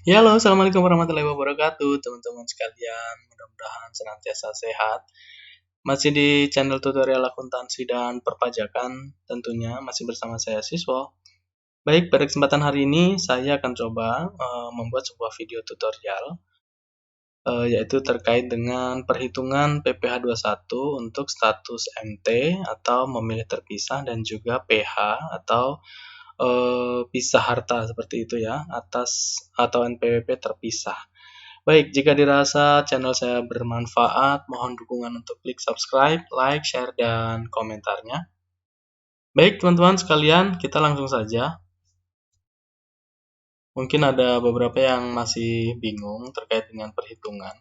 Ya, halo, assalamualaikum warahmatullahi wabarakatuh, teman-teman sekalian. Mudah-mudahan senantiasa sehat. Masih di channel tutorial akuntansi dan perpajakan, tentunya masih bersama saya Siswo. Baik, pada kesempatan hari ini saya akan coba membuat sebuah video tutorial, yaitu terkait dengan perhitungan PPh 21 untuk status MT atau memilih terpisah dan juga PH atau pisah harta seperti itu ya, atas atau NPWP terpisah. Baik, jika dirasa channel saya bermanfaat, mohon dukungan untuk klik subscribe, like, share, dan komentarnya. Baik, teman-teman sekalian, kita langsung saja. Mungkin ada beberapa yang masih bingung terkait dengan perhitungan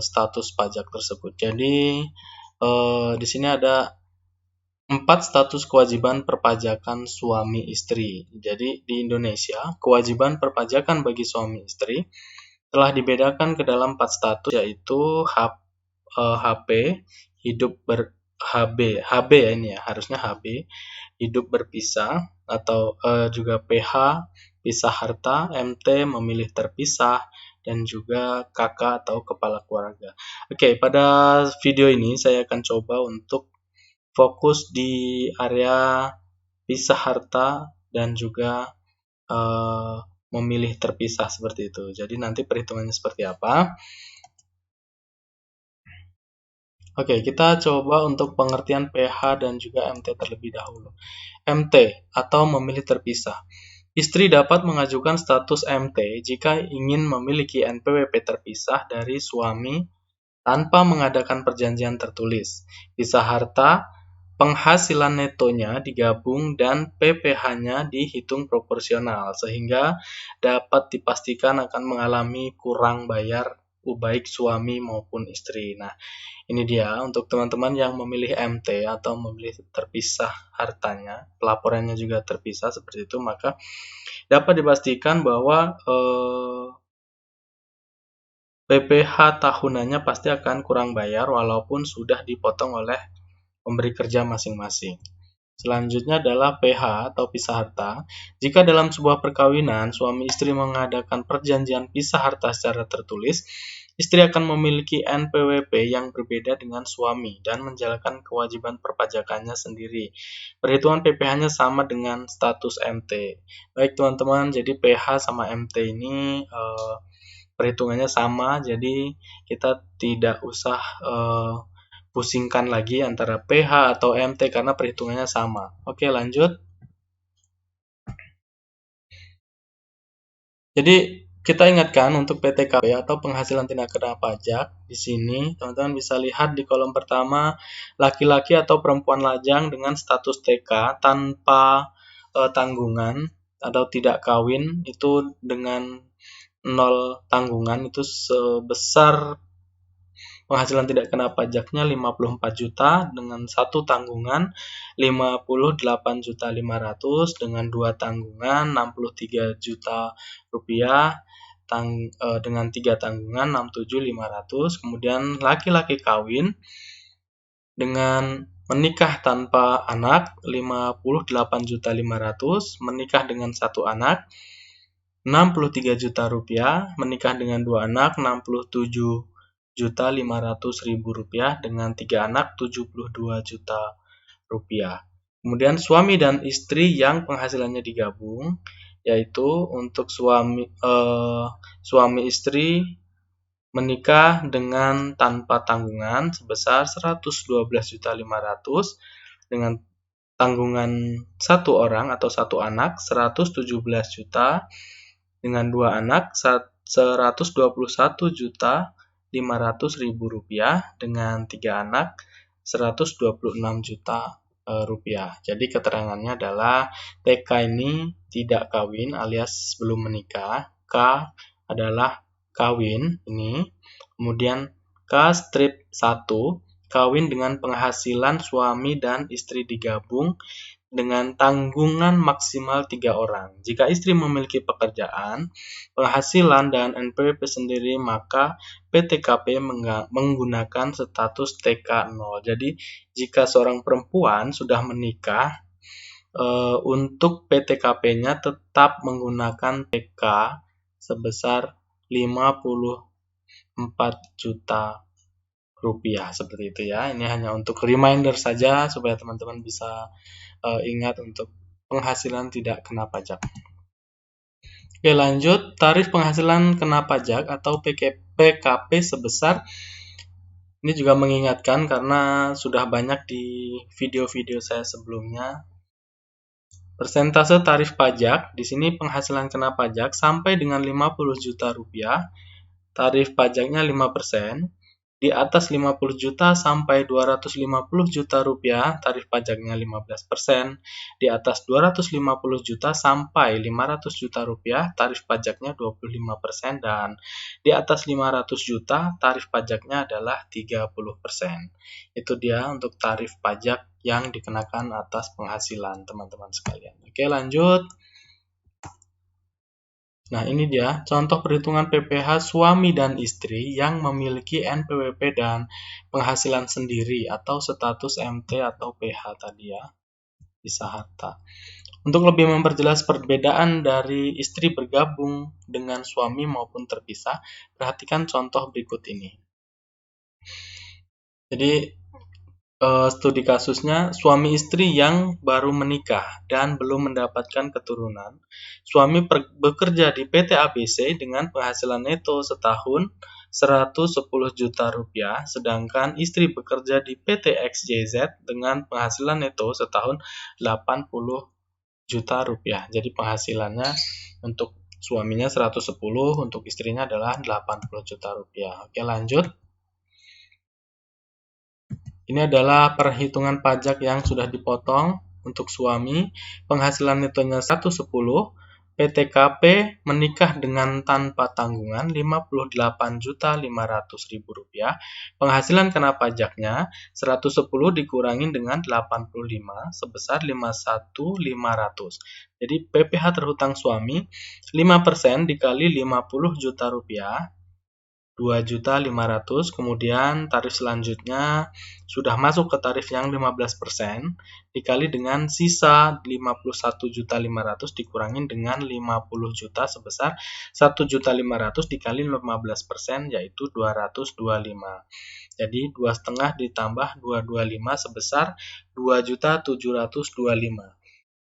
status pajak tersebut. Jadi, di sini ada 4 status kewajiban perpajakan suami istri. Jadi, di Indonesia, kewajiban perpajakan bagi suami istri telah dibedakan ke dalam 4 status, yaitu HP, hidup HB ya ini ya, harusnya HB, hidup berpisah, atau juga PH, pisah harta, MT, memilih terpisah, dan juga KK atau kepala keluarga. Oke, pada video ini saya akan coba untuk fokus di area pisah harta dan juga memilih terpisah seperti itu. Jadi nanti perhitungannya seperti apa? Oke, kita coba untuk pengertian PH dan juga MT terlebih dahulu. MT atau memilih terpisah. Istri dapat mengajukan status MT jika ingin memiliki NPWP terpisah dari suami tanpa mengadakan perjanjian tertulis. Pisah harta, penghasilan netonya digabung dan PPh-nya dihitung proporsional sehingga dapat dipastikan akan mengalami kurang bayar baik suami maupun istri. Nah, ini dia untuk teman-teman yang memilih MT atau memilih terpisah hartanya, pelaporannya juga terpisah seperti itu, maka dapat dipastikan bahwa PPh tahunannya pasti akan kurang bayar walaupun sudah dipotong oleh pemberi kerja masing-masing. Selanjutnya adalah PH atau pisah harta. Jika dalam sebuah perkawinan suami istri mengadakan perjanjian pisah harta secara tertulis, istri akan memiliki NPWP yang berbeda dengan suami dan menjalankan kewajiban perpajakannya sendiri. Perhitungan PPh-nya sama dengan status MT. Baik teman-teman, jadi PH sama MT ini perhitungannya sama, jadi kita tidak usah pusingkan lagi antara PH atau MT karena perhitungannya sama. Oke, lanjut. Jadi kita ingatkan untuk PTKP atau penghasilan tindak kena pajak. Di sini teman-teman bisa lihat di kolom pertama laki-laki atau perempuan lajang dengan status TK tanpa tanggungan atau tidak kawin itu dengan 0 tanggungan itu sebesar penghasilan tidak kena pajaknya 54 juta dengan 1 tanggungan 58.500 dengan 2 tanggungan 63 juta rupiah dengan 3 tanggungan 67.500. Kemudian laki-laki kawin dengan menikah tanpa anak 58.500, menikah dengan 1 anak 63 juta rupiah, menikah dengan 2 anak 67.500.000 rupiah, dengan 3 anak 72 juta rupiah. Kemudian suami dan istri yang penghasilannya digabung, yaitu untuk suami istri menikah dengan tanpa tanggungan sebesar 112.500 dengan tanggungan 1 orang atau 1 anak 117 juta, dengan 2 anak 121.500.000 rupiah, dengan 3 anak 126 juta rupiah. Jadi keterangannya adalah TK ini tidak kawin alias belum menikah, K adalah kawin ini, kemudian K strip 1 kawin dengan penghasilan suami dan istri digabung dengan tanggungan maksimal 3 orang. Jika istri memiliki pekerjaan, penghasilan dan NPWP sendiri, maka PTKP menggunakan status TK0. Jadi, jika seorang perempuan sudah menikah, untuk PTKP-nya tetap menggunakan TK sebesar 54 juta rupiah, seperti itu ya. Ini hanya untuk reminder saja supaya teman-teman bisa ingat untuk penghasilan tidak kena pajak. Oke, lanjut. Tarif penghasilan kena pajak atau PKP sebesar, ini juga mengingatkan karena sudah banyak di video-video saya sebelumnya. Persentase tarif pajak, di sini penghasilan kena pajak sampai dengan 50 juta rupiah, tarif pajaknya 5%. Di atas 50 juta sampai 250 juta rupiah, tarif pajaknya 15%. Di atas 250 juta sampai 500 juta rupiah, tarif pajaknya 25%. Dan di atas 500 juta, tarif pajaknya adalah 30%. Itu dia untuk tarif pajak yang dikenakan atas penghasilan, teman-teman sekalian. Oke, lanjut. Nah, ini dia contoh perhitungan PPh suami dan istri yang memiliki NPWP dan penghasilan sendiri atau status MT atau PH tadi ya, bisa harta. Untuk lebih memperjelas perbedaan dari istri bergabung dengan suami maupun terpisah, perhatikan contoh berikut ini. Jadi, studi kasusnya, suami istri yang baru menikah dan belum mendapatkan keturunan. Suami bekerja di PT ABC dengan penghasilan neto setahun 110 juta rupiah, sedangkan istri bekerja di PT XYZ dengan penghasilan neto setahun 80 juta rupiah. Jadi penghasilannya untuk suaminya 110, untuk istrinya adalah 80 juta rupiah. Oke, lanjut. Ini adalah perhitungan pajak yang sudah dipotong untuk suami. Penghasilan netonya 110, PTKP menikah dengan tanpa tanggungan 58.500.000 rupiah. Penghasilan kena pajaknya 110 dikurangi dengan 85 sebesar 51.500. Jadi PPh terhutang suami 5% dikali 50 juta rupiah. 2.500.000, kemudian tarif selanjutnya sudah masuk ke tarif yang 15% dikali dengan sisa 51.500 dikurangin dengan 50 juta sebesar 1.500.000 dikali 15% yaitu 225. Jadi 2,5 ditambah 225 sebesar 2.725.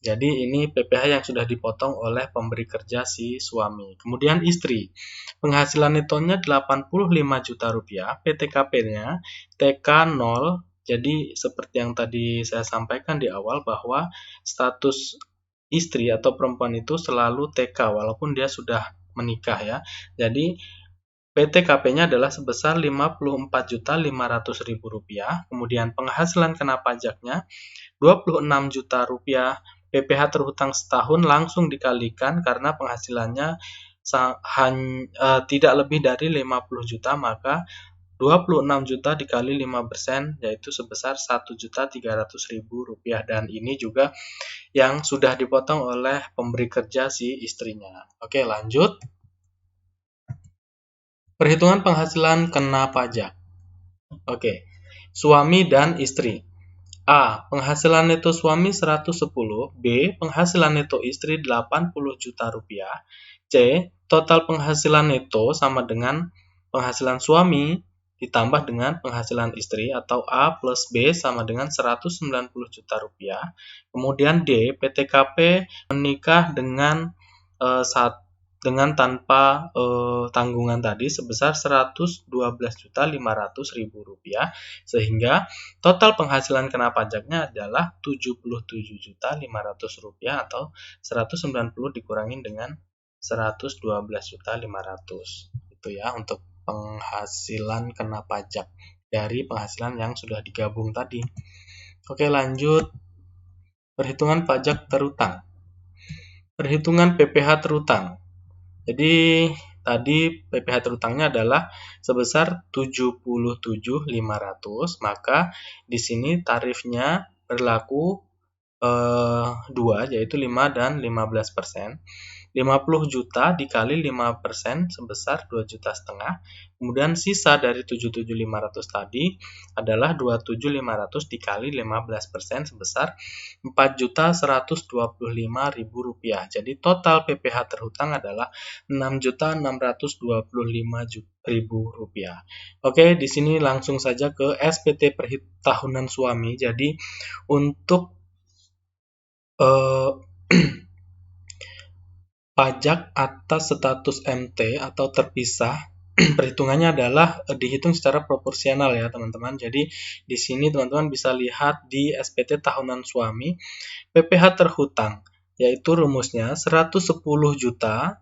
Jadi ini PPh yang sudah dipotong oleh pemberi kerja si suami. Kemudian istri, penghasilan netonya 85 juta rupiah, PTKP-nya TK 0. Jadi seperti yang tadi saya sampaikan di awal bahwa status istri atau perempuan itu selalu TK walaupun dia sudah menikah ya. Jadi PTKP-nya adalah sebesar 54.500.000 rupiah. Kemudian penghasilan kena pajaknya 26 juta rupiah. PPh terhutang setahun langsung dikalikan karena penghasilannya tidak lebih dari 50 juta, maka 26 juta dikali 5% yaitu sebesar 1.300.000 rupiah, dan ini juga yang sudah dipotong oleh pemberi kerja si istrinya. Oke, lanjut. Perhitungan penghasilan kena pajak. Oke, suami dan istri. A. Penghasilan neto suami 110, B. Penghasilan neto istri 80 juta rupiah, C. Total penghasilan neto sama dengan penghasilan suami ditambah dengan penghasilan istri, atau A plus B sama dengan 190 juta rupiah. Kemudian D. PTKP menikah dengan tanpa tanggungan tadi sebesar 112.500.000 rupiah, sehingga total penghasilan kena pajaknya adalah 77.500 rupiah atau 190 dikurangin dengan 112.500. Itu ya untuk penghasilan kena pajak dari penghasilan yang sudah digabung tadi. Oke, lanjut. Perhitungan pajak terutang. Perhitungan PPh terutang. Jadi tadi PPh terutangnya adalah sebesar 77.500, maka di sini tarifnya berlaku 2, yaitu 5 dan 15%. 50 juta dikali 5% sebesar 2,5 juta. Kemudian sisa dari 77.500 tadi adalah 27.500 dikali 15% sebesar 4.125.000 rupiah. Jadi total PPh terhutang adalah 6.625.000 rupiah. Oke, di sini langsung saja ke SPT tahunan suami. Jadi untuk pajak atas status MT atau terpisah perhitungannya adalah dihitung secara proporsional ya teman-teman. Jadi di sini teman-teman bisa lihat di SPT tahunan suami PPh terhutang yaitu rumusnya 110 juta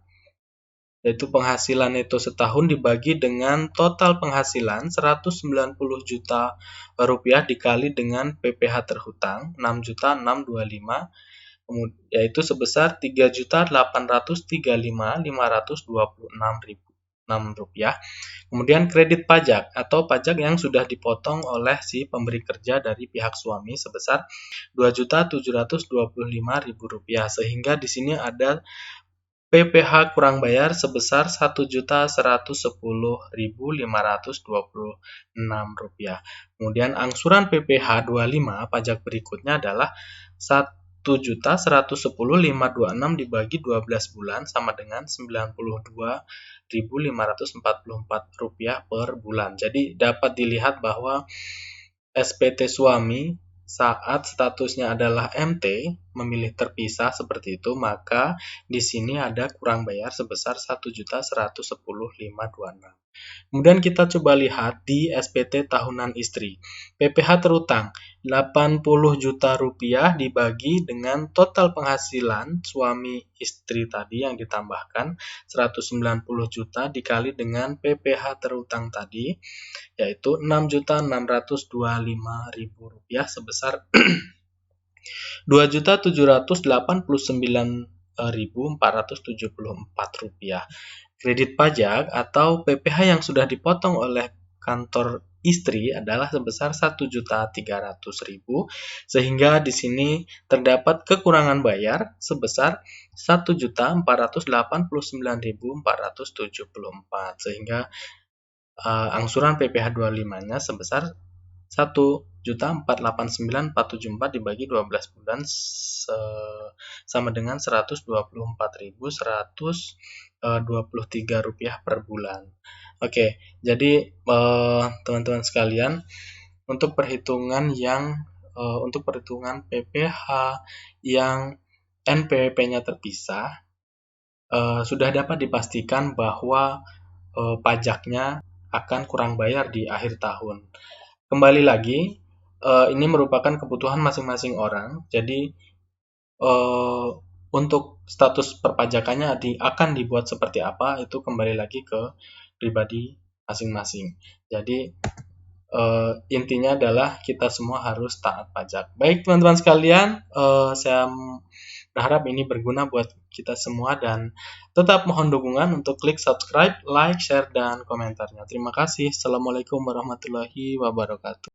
yaitu penghasilan itu setahun dibagi dengan total penghasilan 190 juta rupiah dikali dengan PPh terhutang 6.625 yaitu sebesar 3.835.526 rupiah. Kemudian kredit pajak atau pajak yang sudah dipotong oleh si pemberi kerja dari pihak suami sebesar 2.725.000 rupiah. Sehingga di sini ada PPh kurang bayar sebesar 1.110.526 rupiah. Kemudian angsuran PPh 25 pajak berikutnya adalah 1.110.526 dibagi 12 bulan sama dengan 92.544 rupiah per bulan. Jadi dapat dilihat bahwa SPT suami saat statusnya adalah MT memilih terpisah seperti itu, maka di sini ada kurang bayar sebesar 1.110.526. Kemudian kita coba lihat di SPT tahunan istri. PPh terhutang 80 juta rupiah dibagi dengan total penghasilan suami istri tadi yang ditambahkan 190 juta dikali dengan PPh terhutang tadi yaitu 6.625.000 rupiah sebesar 2.789.474 rupiah. Kredit pajak atau PPh yang sudah dipotong oleh kantor istri adalah sebesar 1.300.000 sehingga di sini terdapat kekurangan bayar sebesar 1.489.474 sehingga angsuran PPh 25-nya sebesar 1.489.474 dibagi 12 bulan sama dengan 124.123 rupiah per bulan. Oke, jadi teman-teman sekalian, untuk perhitungan PPh yang NPWP-nya terpisah sudah dapat dipastikan bahwa pajaknya akan kurang bayar di akhir tahun. Kembali lagi, ini merupakan kebutuhan masing-masing orang. Jadi untuk status perpajakannya akan dibuat seperti apa itu kembali lagi ke pribadi masing-masing. Jadi intinya adalah kita semua harus taat pajak. Baik teman-teman sekalian, saya berharap ini berguna buat kita semua dan tetap mohon dukungan untuk klik subscribe, like, share, dan komentarnya. Terima kasih. Assalamualaikum warahmatullahi wabarakatuh.